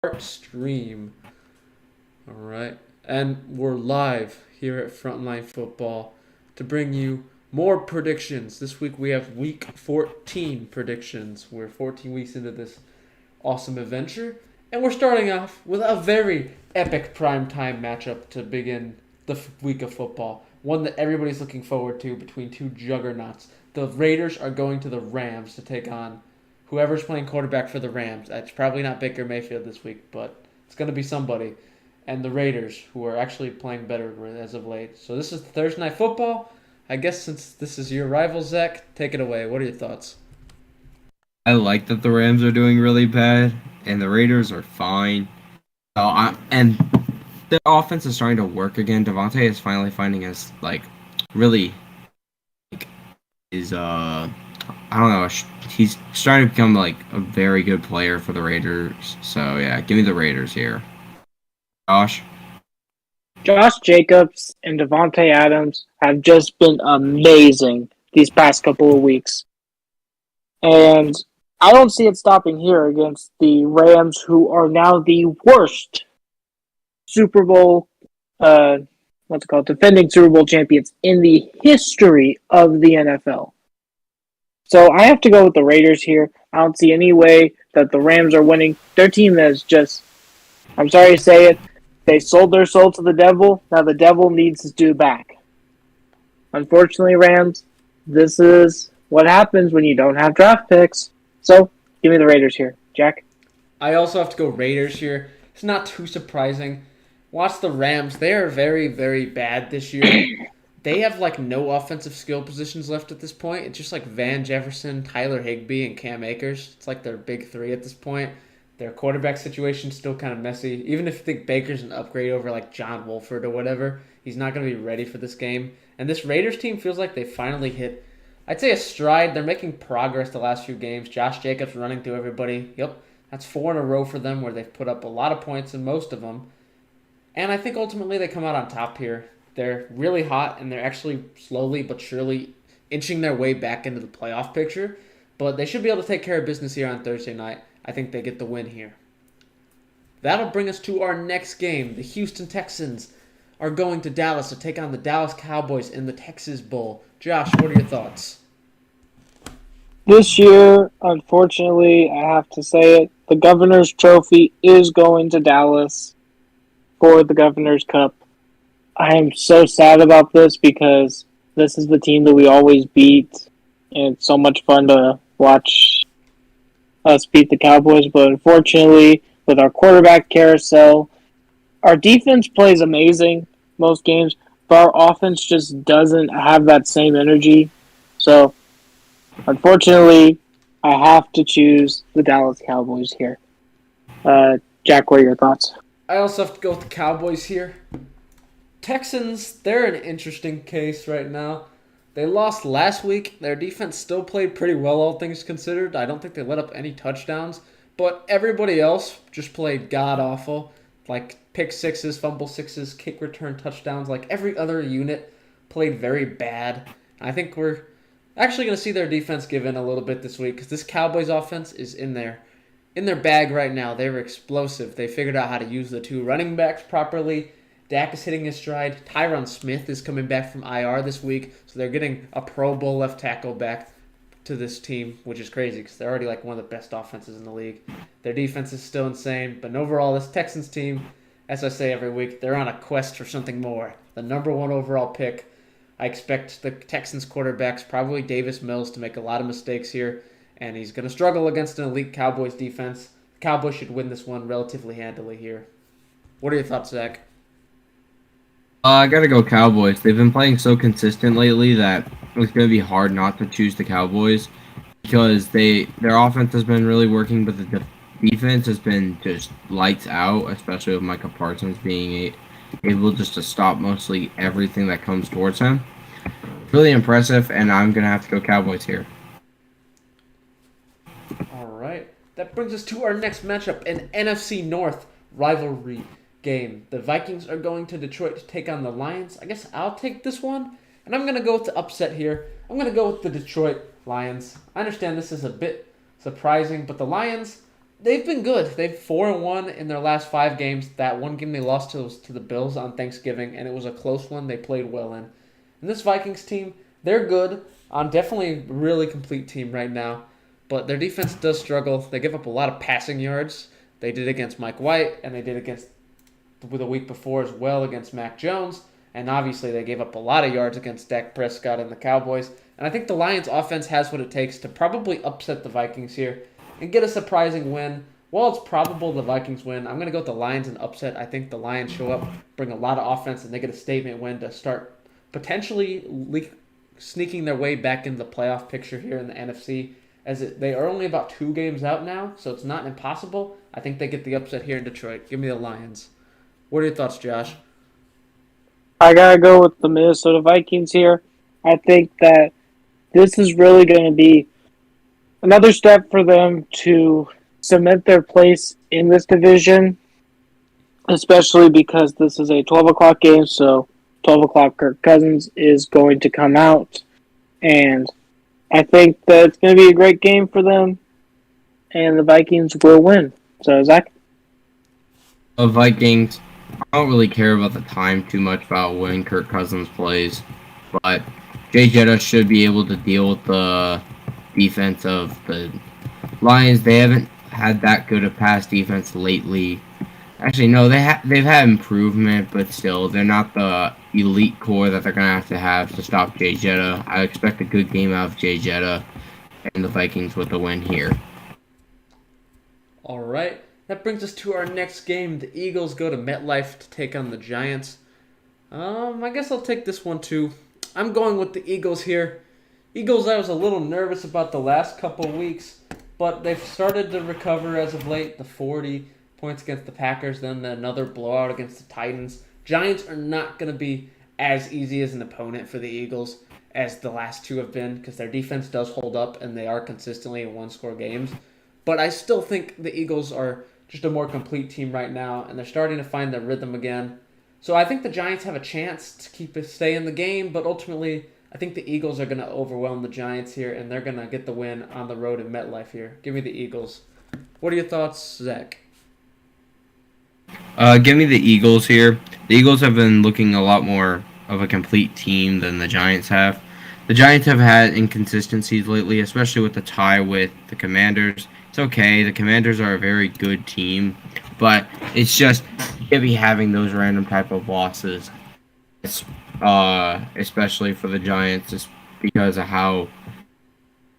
stream. All right. And we're live here at Frontline Football to bring you more predictions. This week we have week 14 predictions. We're 14 weeks into this awesome adventure. And we're starting off with a very epic primetime matchup to begin the week of football. One that everybody's looking forward to between two juggernauts. The Raiders are going to the Rams to take on whoever's playing quarterback for the Rams. It's probably not Baker Mayfield this week, but it's going to be somebody. And the Raiders, who are actually playing better as of late. So this is Thursday Night Football. I guess since this is your rival, Zach, take it away. What are your thoughts? I like that the Rams are doing really bad and the Raiders are fine. And their offense is starting to work again. Devontae is finally finding his really is I don't know. He's starting to become like a very good player for the Raiders. So yeah, give me the Raiders here. Josh. Josh Jacobs and Devontae Adams have just been amazing these past couple of weeks. And I don't see it stopping here against the Rams, who are now the worst Super Bowl, defending Super Bowl champions in the history of the NFL. So I have to go with the Raiders here. I don't see any way that the Rams are winning. Their team is just, I'm sorry to say it, they sold their soul to the devil. Now the devil needs to do back. Unfortunately, Rams, this is what happens when you don't have draft picks. So, give me the Raiders here. Jack? I also have to go Raiders here. It's not too surprising. Watch the Rams. They are very, very bad this year. They have no offensive skill positions left at this point. It's just like Van Jefferson, Tyler Higbee, and Cam Akers. It's like their big three at this point. Their quarterback situation's still kind of messy. Even if you think Baker's an upgrade over John Wolford or whatever, he's not going to be ready for this game. And this Raiders team feels like they finally hit, I'd say, a stride. They're making progress the last few games. Josh Jacobs running through everybody. Yep, that's 4 in a row for them where they've put up a lot of points in most of them. And I think ultimately they come out on top here. They're really hot, and they're actually slowly but surely inching their way back into the playoff picture. But they should be able to take care of business here on Thursday night. I think they get the win here. That'll bring us to our next game. The Houston Texans are going to Dallas to take on the Dallas Cowboys in the Texas Bowl. Josh, what are your thoughts? This year, unfortunately, I have to say it, the Governor's Trophy is going to Dallas for the Governor's Cup. I am so sad about this because this is the team that we always beat, and it's so much fun to watch us beat the Cowboys, but unfortunately, with our quarterback carousel, our defense plays amazing most games, but our offense just doesn't have that same energy. So, unfortunately, I have to choose the Dallas Cowboys here. Jack, what are your thoughts? I also have to go with the Cowboys here. Texans, they're an interesting case right now. They lost last week. Their defense still played pretty well, all things considered. I don't think they let up any touchdowns. But everybody else just played god-awful. Pick sixes, fumble sixes, kick return touchdowns. Every other unit played very bad. I think we're actually going to see their defense give in a little bit this week because this Cowboys offense is in their bag right now. They were explosive. They figured out how to use the 2 running backs properly. Dak is hitting his stride. Tyron Smith is coming back from IR this week, so they're getting a Pro Bowl left tackle back to this team, which is crazy because they're already one of the best offenses in the league. Their defense is still insane, but overall, this Texans team, as I say every week, they're on a quest for something more. The number 1 overall pick. I expect the Texans quarterbacks, probably Davis Mills, to make a lot of mistakes here, and he's going to struggle against an elite Cowboys defense. The Cowboys should win this one relatively handily here. What are your thoughts, Zach? I gotta go Cowboys. They've been playing so consistent lately that it's gonna be hard not to choose the Cowboys because their offense has been really working, but the defense has been just lights out, especially with Micah Parsons being able just to stop mostly everything that comes towards him. Really impressive, and I'm gonna have to go Cowboys here. All right. That brings us to our next matchup, an NFC North rivalry game. The Vikings are going to Detroit to take on the Lions. I guess I'll take this one, and I'm going to go with the upset here. I'm going to go with the Detroit Lions. I understand this is a bit surprising, but the Lions, They've been good. They've 4-1 in their last 5 games. That one game they lost to was to the Bills on Thanksgiving, and it was a close one. They played well in. And this Vikings team, they're good. Definitely a really complete team right now, but their defense does struggle. They give up a lot of passing yards. They did against Mike White, and they did against the week before as well against Mac Jones. And obviously, they gave up a lot of yards against Dak Prescott and the Cowboys. And I think the Lions' offense has what it takes to probably upset the Vikings here and get a surprising win. While it's probable the Vikings win, I'm going to go with the Lions and upset. I think the Lions show up, bring a lot of offense, and they get a statement win to start potentially sneaking their way back into the playoff picture here in the NFC. They are only about 2 games out now, so it's not impossible. I think they get the upset here in Detroit. Give me the Lions. What are your thoughts, Josh? I gotta go with the Minnesota Vikings here. I think that this is really going to be another step for them to cement their place in this division, especially because this is a 12 o'clock game, so 12 o'clock Kirk Cousins is going to come out, and I think that it's going to be a great game for them, and the Vikings will win. So, Zach? The Vikings, I don't really care about the time too much about when Kirk Cousins plays, but Jay Jetta should be able to deal with the defense of the Lions. They haven't had that good a pass defense lately. Actually, no, they've had improvement, but still, they're not the elite core that they're going to have to stop Jay Jetta. I expect a good game out of Jay Jetta and the Vikings with the win here. All right. That brings us to our next game. The Eagles go to MetLife to take on the Giants. I guess I'll take this one too. I'm going with the Eagles here. Eagles, I was a little nervous about the last couple weeks, but they've started to recover as of late. The 40 points against the Packers, then another blowout against the Titans. Giants are not going to be as easy as an opponent for the Eagles as the last 2 have been because their defense does hold up and they are consistently in one-score games. But I still think the Eagles are just a more complete team right now, and they're starting to find their rhythm again. So I think the Giants have a chance to stay in the game, but ultimately I think the Eagles are going to overwhelm the Giants here, and they're going to get the win on the road in MetLife here. Give me the Eagles. What are your thoughts, Zach? Give me the Eagles here. The Eagles have been looking a lot more of a complete team than the Giants have. The Giants have had inconsistencies lately, especially with the tie with the Commanders. It's okay. The Commanders are a very good team, but it's just you can't be having those random type of losses, especially for the Giants, just because of how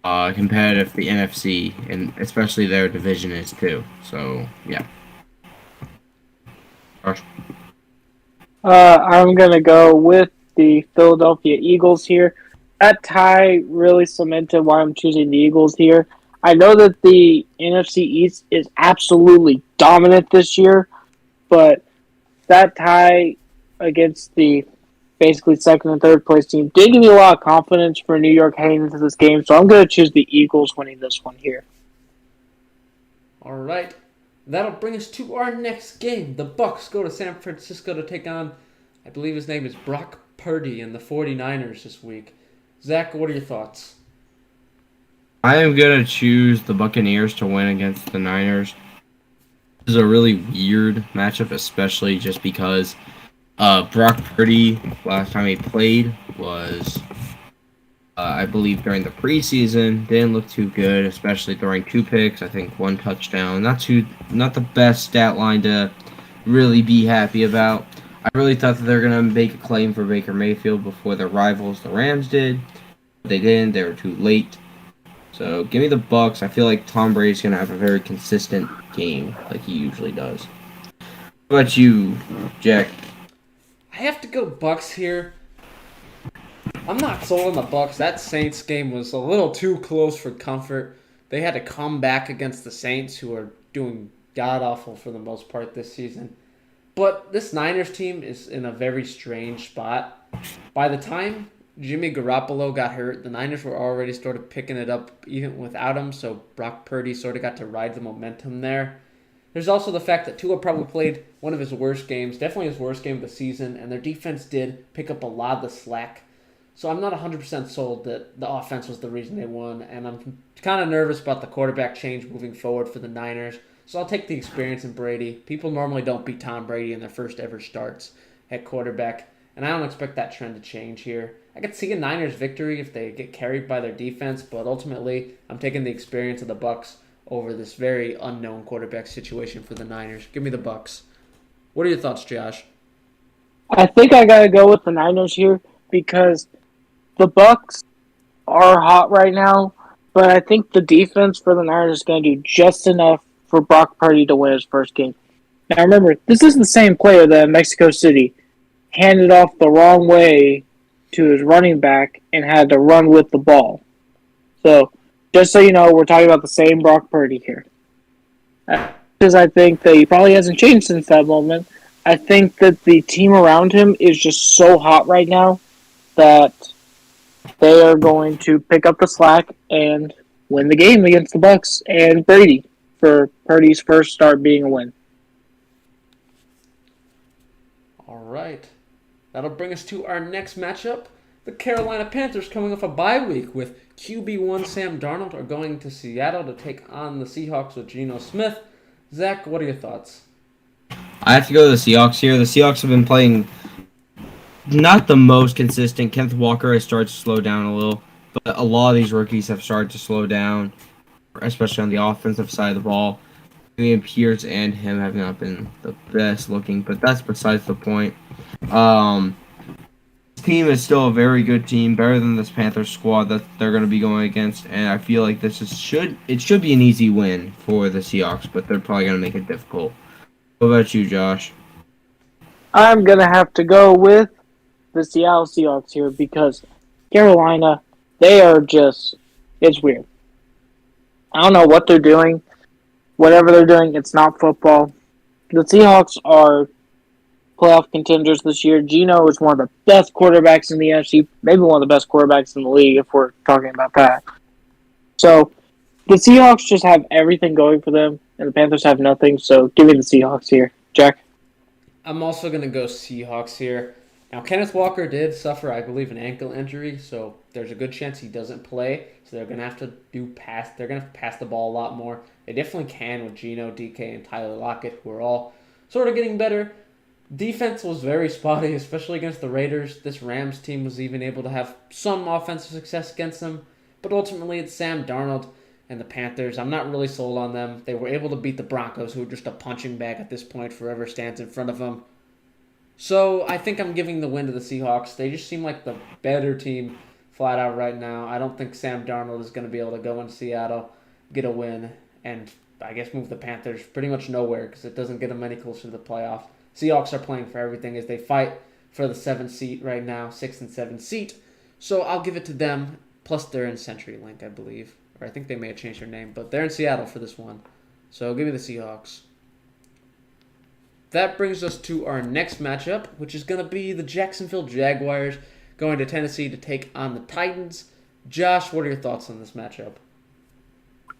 competitive the NFC and especially their division is too. So yeah. Josh? I'm going to go with the Philadelphia Eagles here. That tie really cemented why I'm choosing the Eagles here. I know that the NFC East is absolutely dominant this year, but that tie against the basically second and third place team did give me a lot of confidence for New York heading into this game, so I'm going to choose the Eagles winning this one here. All right. That'll bring us to our next game. The Bucs go to San Francisco to take on, I believe his name is Brock Purdy and the 49ers this week. Zach, what are your thoughts? I am gonna choose the Buccaneers to win against the Niners. This is a really weird matchup, especially just because Brock Purdy last time he played was I believe during the preseason. Didn't look too good, especially throwing 2 picks. I think 1 touchdown. Not the best stat line to really be happy about. I really thought that they were gonna make a claim for Baker Mayfield before their rivals, the Rams, did. But they didn't. They were too late. So give me the Bucs. I feel like Tom Brady's gonna have a very consistent game, like he usually does. What about you, Jack? I have to go Bucs here. I'm not sold on the Bucs. That Saints game was a little too close for comfort. They had to come back against the Saints, who are doing god-awful for the most part this season. But this Niners team is in a very strange spot. By the time Jimmy Garoppolo got hurt, the Niners were already sort of picking it up even without him, so Brock Purdy sort of got to ride the momentum there. There's also the fact that Tua probably played one of his worst games, definitely his worst game of the season, and their defense did pick up a lot of the slack. So I'm not 100% sold that the offense was the reason they won, and I'm kind of nervous about the quarterback change moving forward for the Niners. So I'll take the experience in Brady. People normally don't beat Tom Brady in their first ever starts at quarterback, and I don't expect that trend to change here. I could see a Niners victory if they get carried by their defense, but ultimately I'm taking the experience of the Bucks over this very unknown quarterback situation for the Niners. Give me the Bucks. What are your thoughts, Josh? I think I gotta go with the Niners here because the Bucks are hot right now, but I think the defense for the Niners is going to do just enough for Brock Purdy to win his first game. Now remember, this is the same player that in Mexico City handed off the wrong way to his running back and had to run with the ball. So, just so you know, we're talking about the same Brock Purdy here. Because I think that he probably hasn't changed since that moment. I think that the team around him is just so hot right now that they are going to pick up the slack and win the game against the Bucks and Brady for Purdy's first start being a win. All right. That'll bring us to our next matchup. The Carolina Panthers, coming off a bye week with QB1 Sam Darnold, are going to Seattle to take on the Seahawks with Geno Smith. Zach, what are your thoughts? I have to go to the Seahawks here. The Seahawks have been playing not the most consistent. Kenneth Walker has started to slow down a little, but a lot of these rookies have started to slow down, especially on the offensive side of the ball. Ian Pierce and him have not been the best looking, but that's besides the point. This team is still a very good team, better than this Panthers squad that they're going to be going against, and I feel like should be an easy win for the Seahawks, but they're probably going to make it difficult. What about you, Josh? I'm going to have to go with the Seattle Seahawks here because Carolina, they are just, it's weird. I don't know what they're doing. Whatever they're doing, it's not football. The Seahawks are playoff contenders this year. Geno is one of the best quarterbacks in the NFC, maybe one of the best quarterbacks in the league if we're talking about that. So the Seahawks just have everything going for them, and the Panthers have nothing, so give me the Seahawks here. Jack? I'm also going to go Seahawks here. Now, Kenneth Walker did suffer, I believe, an ankle injury, so there's a good chance he doesn't play. So they're going to have to They're going to pass the ball a lot more. They definitely can with Geno, DK, and Tyler Lockett, who are all sort of getting better. Defense was very spotty, especially against the Raiders. This Rams team was even able to have some offensive success against them, but ultimately it's Sam Darnold and the Panthers. I'm not really sold on them. They were able to beat the Broncos, who are just a punching bag at this point, whoever stands in front of them. So I think I'm giving the win to the Seahawks. They just seem like the better team flat out right now. I don't think Sam Darnold is going to be able to go into Seattle, get a win, and I guess move the Panthers pretty much nowhere because it doesn't get them any closer to the playoffs. Seahawks are playing for everything as they fight for the 7th seat right now, 6th and 7th seat. So I'll give it to them. Plus they're in CenturyLink, I believe. Or I think they may have changed their name, but they're in Seattle for this one. So give me the Seahawks. That brings us to our next matchup, which is going to be the Jacksonville Jaguars going to Tennessee to take on the Titans. Josh, what are your thoughts on this matchup?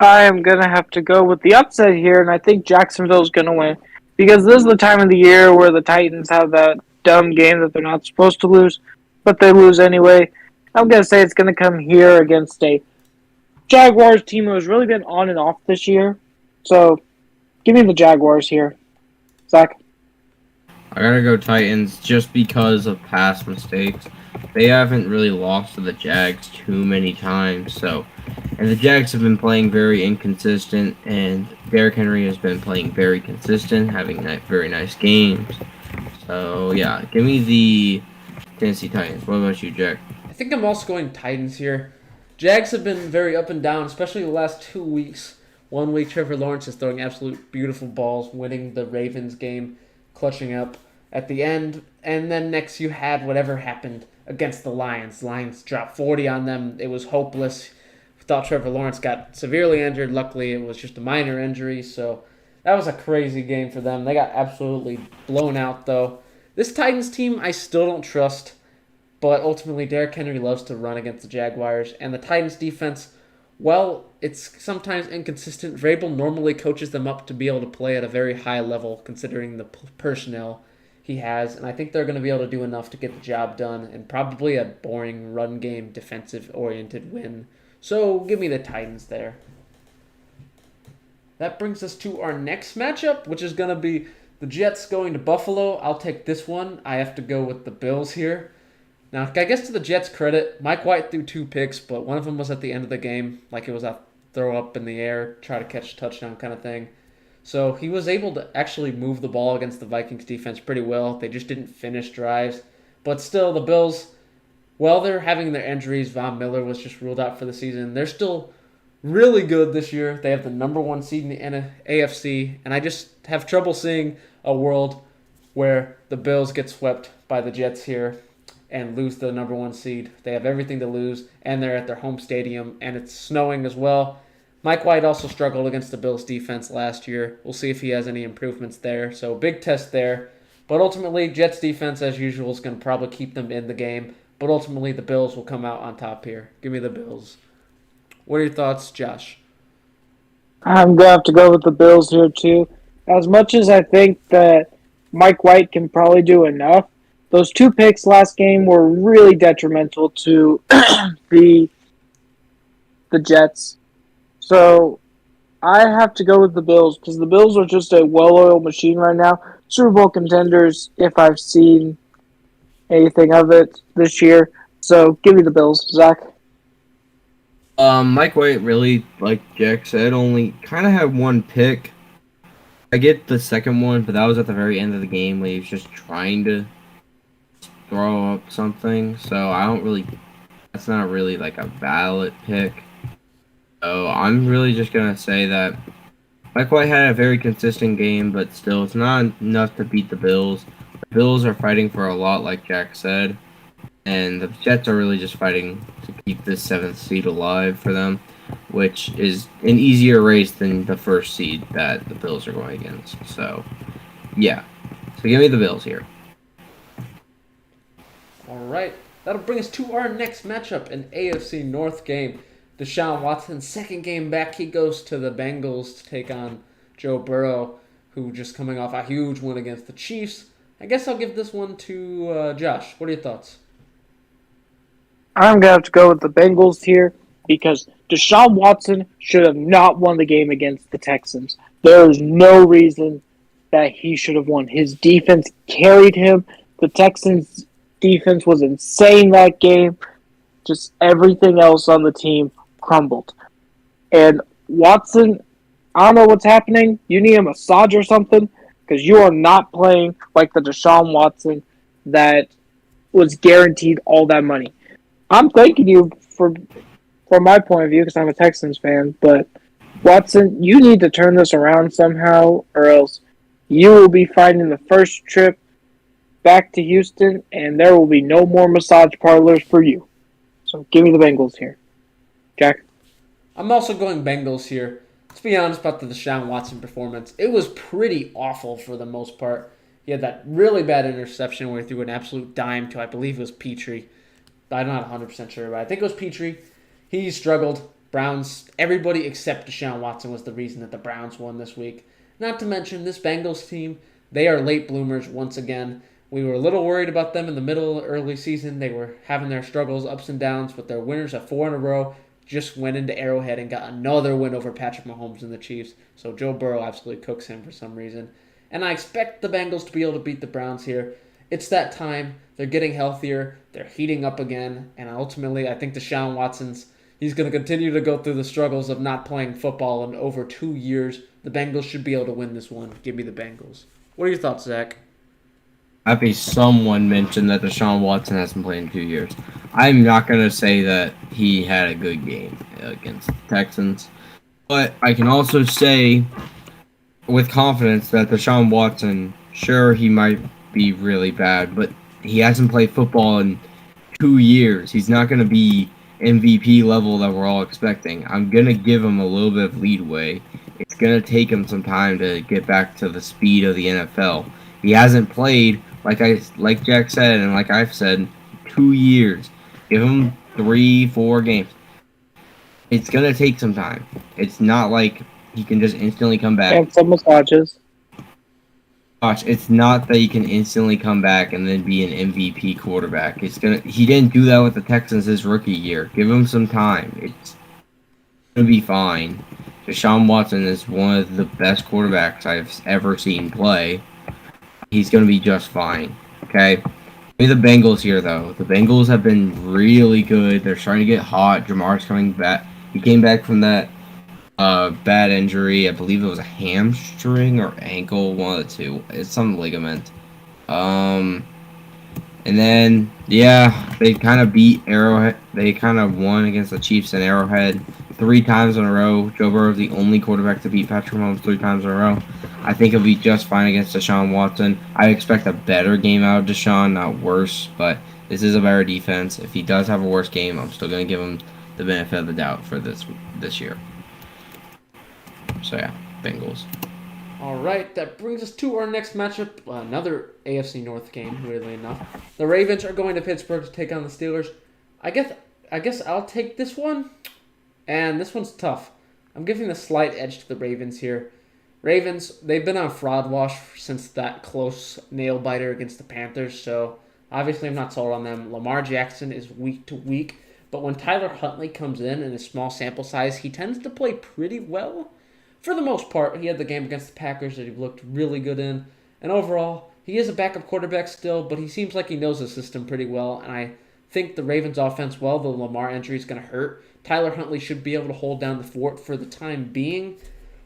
I am going to have to go with the upset here, and I think Jacksonville's going to win. Because this is the time of the year where the Titans have that dumb game that they're not supposed to lose, but they lose anyway. I'm going to say it's going to come here against a Jaguars team who has really been on and off this year. So, give me the Jaguars here. Zach? I gotta go Titans just because of past mistakes. They haven't really lost to the Jags too many times, and the Jags have been playing very inconsistent, and Derrick Henry has been playing very consistent, having very nice games. So yeah, give me the Tennessee Titans. What about you, Jack? I think I'm also going Titans here. Jags have been very up and down, especially the last 2 weeks. 1 week, Trevor Lawrence is throwing absolute beautiful balls, winning the Ravens game, clutching up at the end. And then next you had whatever happened against the Lions. Lions dropped 40 on them. It was hopeless. We thought Trevor Lawrence got severely injured. Luckily, it was just a minor injury. So that was a crazy game for them. They got absolutely blown out, though. This Titans team, I still don't trust. But ultimately, Derrick Henry loves to run against the Jaguars. And the Titans defense, well, it's sometimes inconsistent. Vrabel normally coaches them up to be able to play at a very high level, considering the personnel he has. And I think they're going to be able to do enough to get the job done. And probably a boring run game, defensive-oriented win. So give me the Titans there. that brings us to our next matchup, which is going to be the Jets going to Buffalo. I'll take this one. I have to go with the Bills here. Now, I guess to the Jets' credit, Mike White threw 2 picks, but one of them was at the end of the game, like it was a throw up in the air, try to catch a touchdown kind of thing. So he was able to actually move the ball against the Vikings defense pretty well. They just didn't finish drives. But still, the Bills, while they're having their injuries, Von Miller was just ruled out for the season. They're still really good this year. They have the number 1 seed in the AFC, and I just have trouble seeing a world where the Bills get swept by the Jets here and lose the number 1 seed. They have everything to lose, and they're at their home stadium, and it's snowing as well. Mike White also struggled against the Bills' defense last year. We'll see if he has any improvements there. So big test there. But ultimately, Jets' defense, as usual, is going to probably keep them in the game. But ultimately, the Bills will come out on top here. Give me the Bills. What are your thoughts, Josh? I'm going to have to go with the Bills here, too. As much as I think that Mike White can probably do enough, those 2 picks last game were really detrimental to the Jets. So I have to go with the Bills because the Bills are just a well-oiled machine right now. Super Bowl contenders, if I've seen anything of it this year. So give me the Bills, Zach. Mike White really, like Jack said, only kind of had 1 pick. I get the second one, but that was at the very end of the game when he was just trying to throw up something. So I don't really. That's not really like a valid pick. So I'm really just gonna say that Mike White had a very consistent game, but still, it's not enough to beat the Bills. The Bills are fighting for a lot, like Jack said, and the Jets are really just fighting to keep this 7th seed alive for them, which is an easier race than the 1st seed that the Bills are going against. So, yeah. So give me the Bills here. All right. That'll bring us to our next matchup, an AFC North game. Deshaun Watson's 2nd game back. He goes to the Bengals to take on Joe Burrow, who just coming off a huge win against the Chiefs. I guess I'll give this one to Josh. What are your thoughts? I'm going to have to go with the Bengals here because Deshaun Watson should have not won the game against the Texans. There is no reason that he should have won. His defense carried him. The Texans' defense was insane that game. Just everything else on the team crumbled. And Watson, I don't know what's happening. You need a massage or something because you are not playing like the Deshaun Watson that was guaranteed all that money. I'm thanking you from my point of view because I'm a Texans fan, but Watson, you need to turn this around somehow or else you will be fighting the first trip back to Houston and there will be no more massage parlors for you. So give me the Bengals here. Jack? I'm also going Bengals here. Let's be honest about the Deshaun Watson performance. It was pretty awful for the most part. He had that really bad interception where he threw an absolute dime to, I believe it was Petrie. I'm not 100% sure, but I think it was Petrie. He struggled. Browns, everybody except Deshaun Watson was the reason that the Browns won this week. Not to mention, this Bengals team, they are late bloomers once again. We were a little worried about them in the middle of the early season. They were having their struggles, ups and downs, but their winners of 4 in a row just went into Arrowhead and got another win over Patrick Mahomes and the Chiefs. So Joe Burrow absolutely cooks him for some reason. And I expect the Bengals to be able to beat the Browns here. It's that time. They're getting healthier. They're heating up again. And ultimately, I think Deshaun Watson's, he's going to continue to go through the struggles of not playing football in over 2 years. The Bengals should be able to win this one. Give me the Bengals. What are your thoughts, Zach? Happy someone mentioned that Deshaun Watson hasn't played in 2 years. I'm not going to say that he had a good game against the Texans. But I can also say with confidence that Deshaun Watson, sure, he might be really bad, but he hasn't played football in 2 years. He's not going to be MVP level that we're all expecting. I'm going to give him a little bit of leadway. It's going to take him some time to get back to the speed of the NFL. He hasn't played, like Jack said, and like I've said, 2 years. Give him 3-4 games. It's going to take some time. It's not like he can just instantly come back. And some massages. Gosh, it's not that he can instantly come back and then be an MVP quarterback. He didn't do that with the Texans his rookie year. Give him some time. It's gonna be fine. Deshaun Watson is one of the best quarterbacks I've ever seen play. He's going to be just fine. Okay? Give me the Bengals here, though. The Bengals have been really good. They're starting to get hot. Jamar's coming back. He came back from that bad injury. I believe it was a hamstring or ankle, one of the two. It's some ligament. Um, and then, yeah, they kind of beat Arrowhead. They kind of won against the Chiefs in Arrowhead 3 times in a row. Joe Burrow is the only quarterback to beat Patrick Mahomes 3 times in a row. I think he'll be just fine against Deshaun Watson. I expect a better game out of Deshaun, not worse, but this is a better defense. If he does have a worse game, I'm still going to give him the benefit of the doubt for this year. So, yeah, Bengals. All right, that brings us to our next matchup, another AFC North game, weirdly enough. The Ravens are going to Pittsburgh to take on the Steelers. I guess I'll take this one, and this one's tough. I'm giving the slight edge to the Ravens here. Ravens, they've been on fraud wash since that close nail-biter against the Panthers, so obviously I'm not sold on them. Lamar Jackson is week to week, but when Tyler Huntley comes in a small sample size, he tends to play pretty well. For the most part, he had the game against the Packers that he looked really good in. And overall, he is a backup quarterback still, but he seems like he knows the system pretty well. And I think the Ravens offense, well, the Lamar injury is going to hurt. Tyler Huntley should be able to hold down the fort for the time being.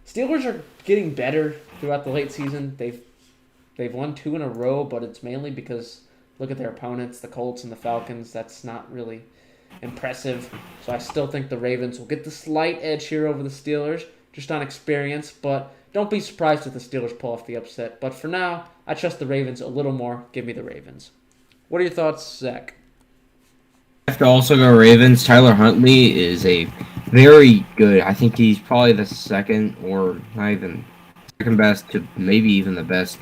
Steelers are getting better throughout the late season. They've won 2 in a row, but it's mainly because look at their opponents, the Colts and the Falcons. That's not really impressive. So I still think the Ravens will get the slight edge here over the Steelers, just on experience, but don't be surprised if the Steelers pull off the upset. But for now, I trust the Ravens a little more. Give me the Ravens. What are your thoughts, Zach? I have to also go Ravens. Tyler Huntley is a very good. I think he's probably the second or not even second best to maybe even the best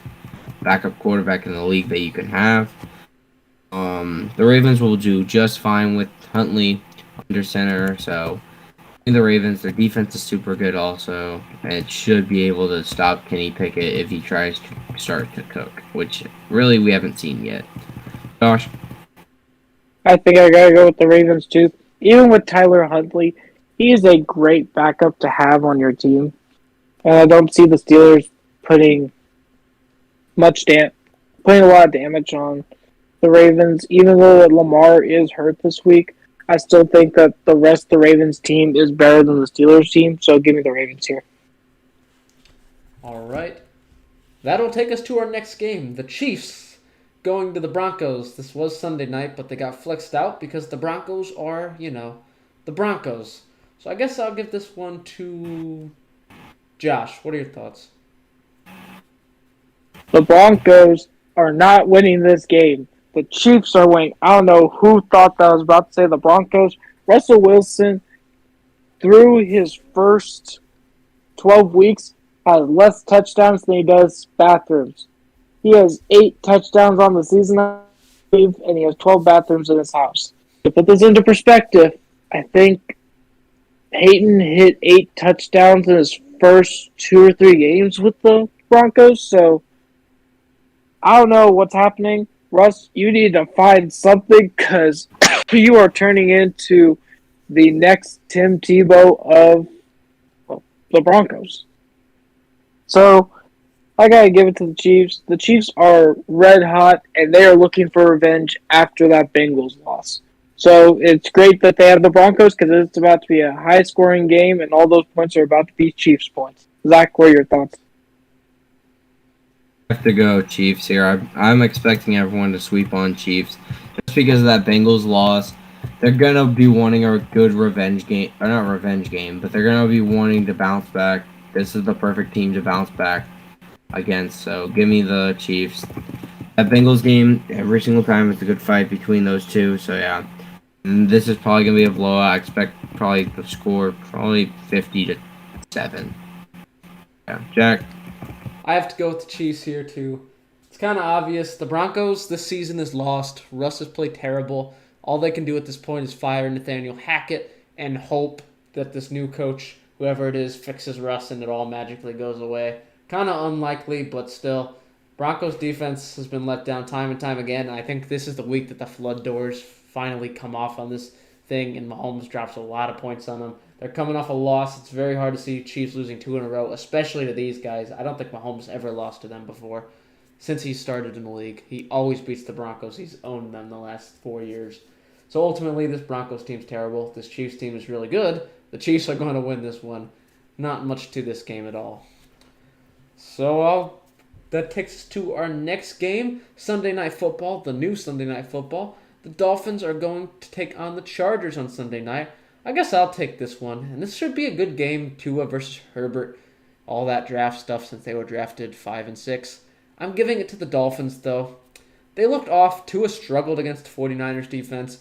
backup quarterback in the league that you can have. The Ravens will do just fine with Huntley under center, so the Ravens, their defense is super good also, and it should be able to stop Kenny Pickett if he tries to start to cook, which really we haven't seen yet. Josh? I think I gotta go with the Ravens too. Even with Tyler Huntley, he is a great backup to have on your team. And I don't see the Steelers putting putting a lot of damage on the Ravens. Even though Lamar is hurt this week, I still think that the rest of the Ravens team is better than the Steelers team, so give me the Ravens here. All right. That'll take us to our next game. The Chiefs going to the Broncos. This was Sunday night, but they got flexed out because the Broncos are, the Broncos. So I guess I'll give this one to Josh. What are your thoughts? The Broncos are not winning this game. The Chiefs are winning. I don't know who thought that I was about to say the Broncos. Russell Wilson, through his first 12 weeks, has less touchdowns than he does bathrooms. He has 8 touchdowns on the season, I believe, and he has 12 bathrooms in his house. To put this into perspective, I think Peyton hit 8 touchdowns in his first 2 or 3 games with the Broncos, so I don't know what's happening. Russ, you need to find something because you are turning into the next Tim Tebow of the Broncos. So, I gotta give it to the Chiefs. The Chiefs are red hot, and they are looking for revenge after that Bengals loss. So, it's great that they have the Broncos because it's about to be a high-scoring game, and all those points are about to be Chiefs points. Zach, what are your thoughts? I have to go Chiefs here. I'm expecting everyone to sweep on Chiefs just because of that Bengals loss. They're gonna be wanting a good revenge game, or not revenge game, but they're gonna be wanting to bounce back. This is the perfect team to bounce back against. So give me the Chiefs. That Bengals game, every single time it's a good fight between those two. So yeah, and this is probably gonna be a blowout. I expect probably the score 50-7. Yeah, Jack. I have to go with the Chiefs here, too. It's kind of obvious. The Broncos this season is lost. Russ has played terrible. All they can do at this point is fire Nathaniel Hackett and hope that this new coach, whoever it is, fixes Russ and it all magically goes away. Kind of unlikely, but still. Broncos defense has been let down time and time again. I think this is the week that the flood doors finally come off on this thing, and Mahomes drops a lot of points on them. They're coming off a loss. It's very hard to see Chiefs losing 2 in a row, especially to these guys. I don't think Mahomes ever lost to them before. Since he started in the league, he always beats the Broncos. He's owned them the last 4 years. So ultimately, this Broncos team's terrible. This Chiefs team is really good. The Chiefs are going to win this one. Not much to this game at all. So that takes us to our next game, Sunday Night Football, the new Sunday Night Football. The Dolphins are going to take on the Chargers on Sunday night. I guess I'll take this one. And this should be a good game, Tua versus Herbert. All that draft stuff since they were drafted 5 and 6. I'm giving it to the Dolphins, though. They looked off. Tua struggled against the 49ers defense.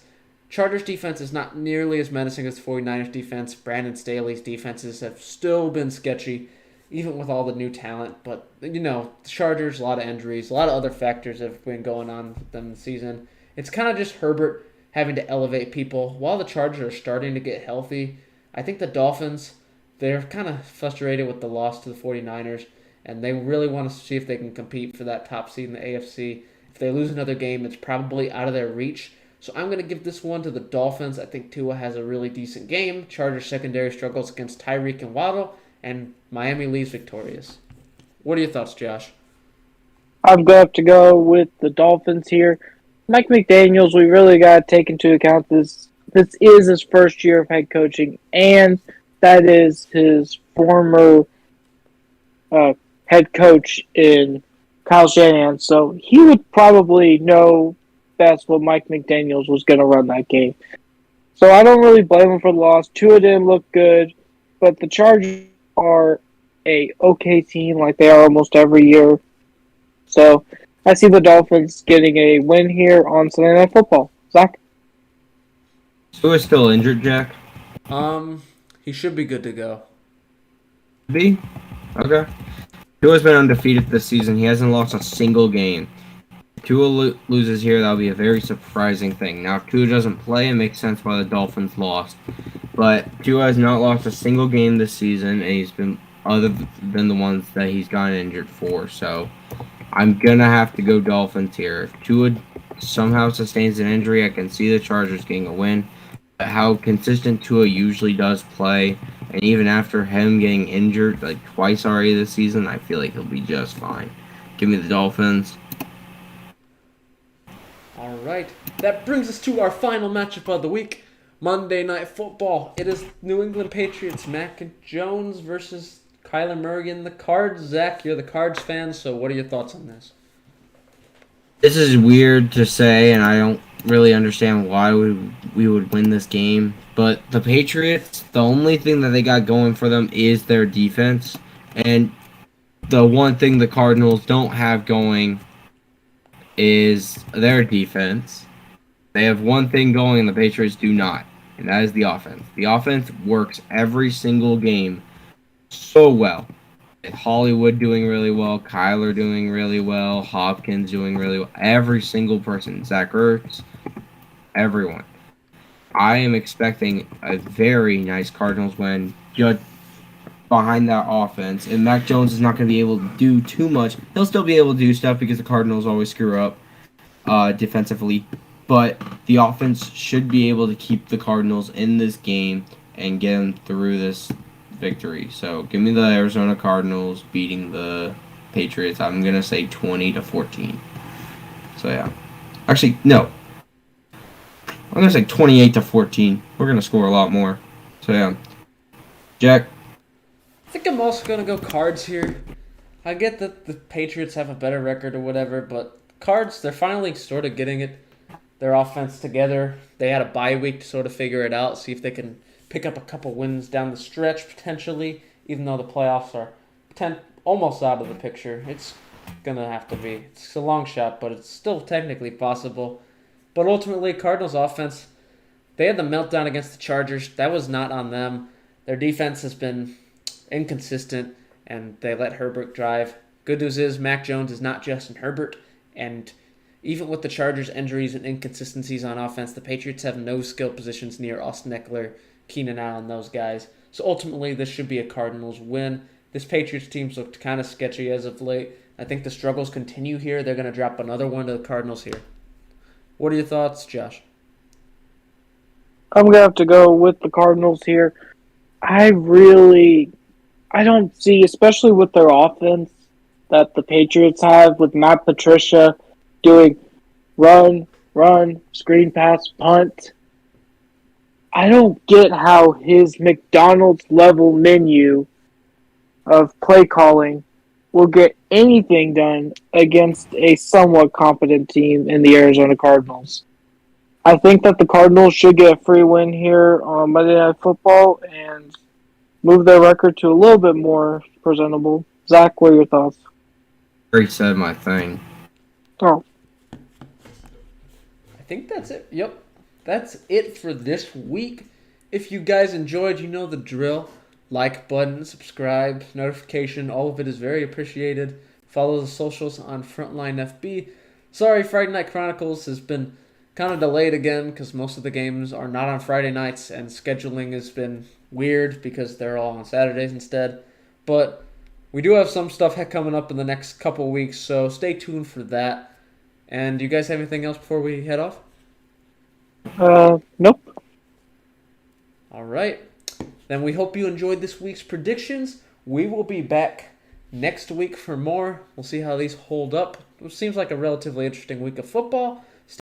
Chargers defense is not nearly as menacing as the 49ers defense. Brandon Staley's defenses have still been sketchy, even with all the new talent. But, the Chargers, a lot of injuries, a lot of other factors have been going on with them this season. It's kind of just Herbert having to elevate people. While the Chargers are starting to get healthy, I think the Dolphins, they're kind of frustrated with the loss to the 49ers, and they really want to see if they can compete for that top seed in the AFC. If they lose another game, it's probably out of their reach. So I'm going to give this one to the Dolphins. I think Tua has a really decent game. Chargers secondary struggles against Tyreek and Waddle, and Miami leaves victorious. What are your thoughts, Josh? I'm going to have to go with the Dolphins here. Mike McDaniels, we really got to take into account this. This is his first year of head coaching, and that is his former head coach in Kyle Shanahan. So he would probably know best what Mike McDaniels was going to run that game. So I don't really blame him for the loss. Tua didn't look good, but the Chargers are a okay team like they are almost every year. So I see the Dolphins getting a win here on Sunday Night Football. Zach? Who is still injured, Jack? He should be good to go. B? Okay. Tua's been undefeated this season. He hasn't lost a single game. If Tua loses here, that'll be a very surprising thing. Now, if Tua doesn't play, it makes sense why the Dolphins lost. But Tua has not lost a single game this season, and he's been other than the ones that he's gotten injured for. So I'm going to have to go Dolphins here. If Tua somehow sustains an injury, I can see the Chargers getting a win. But how consistent Tua usually does play, and even after him getting injured like twice already this season, I feel like he'll be just fine. Give me the Dolphins. All right. That brings us to our final matchup of the week, Monday Night Football. It is New England Patriots, Mac and Jones versus Kyler Murray and the Cards. Zach, you're the Cards fan, so what are your thoughts on this? This is weird to say, and I don't really understand why we would win this game. But the Patriots, the only thing that they got going for them is their defense. And the one thing the Cardinals don't have going is their defense. They have one thing going and the Patriots do not, and that is the offense. The offense works every single game so well. With Hollywood doing really well, Kyler doing really well, Hopkins doing really well. Every single person, Zach Ertz, everyone. I am expecting a very nice Cardinals win just behind that offense. And Mac Jones is not going to be able to do too much. He'll still be able to do stuff because the Cardinals always screw up defensively. But the offense should be able to keep the Cardinals in this game and get them through this victory. So give me the Arizona Cardinals beating the Patriots. I'm going to say 20-14. So yeah. Actually, no. I'm going to say 28-14. We're going to score a lot more. So yeah. Jack? I think I'm also going to go Cards here. I get that the Patriots have a better record or whatever, but Cards, they're finally sort of getting their offense together. They had a bye week to sort of figure it out, see if they can pick up a couple wins down the stretch potentially, even though the playoffs are almost out of the picture. It's going to have to be. It's a long shot, but it's still technically possible. But ultimately, Cardinals offense, they had the meltdown against the Chargers. That was not on them. Their defense has been inconsistent, and they let Herbert drive. Good news is Mac Jones is not Justin Herbert, and even with the Chargers' injuries and inconsistencies on offense, the Patriots have no skill positions near Austin Eckler, Keenan Allen, those guys. So ultimately, this should be a Cardinals win. This Patriots team's looked kind of sketchy as of late. I think the struggles continue here. They're going to drop another one to the Cardinals here. What are your thoughts, Josh? I'm going to have to go with the Cardinals here. I don't see, especially with their offense that the Patriots have with Matt Patricia doing run, screen pass, punt. I don't get how his McDonald's level menu of play calling will get anything done against a somewhat competent team in the Arizona Cardinals. I think that the Cardinals should get a free win here on Monday Night Football and move their record to a little bit more presentable. Zach, what are your thoughts? Already said my thing. Oh, I think that's it. Yep. That's it for this week. If you guys enjoyed, you know the drill. Like button, subscribe, notification, all of it is very appreciated. Follow the socials on Frontline FB. Sorry, Friday Night Chronicles has been kind of delayed again because most of the games are not on Friday nights and scheduling has been weird because they're all on Saturdays instead. But we do have some stuff coming up in the next couple weeks, so stay tuned for that. And do you guys have anything else before we head off? nope. All right. Then we hope you enjoyed this week's predictions. We will be back next week for more. We'll see how these hold up. It seems like a relatively interesting week of football.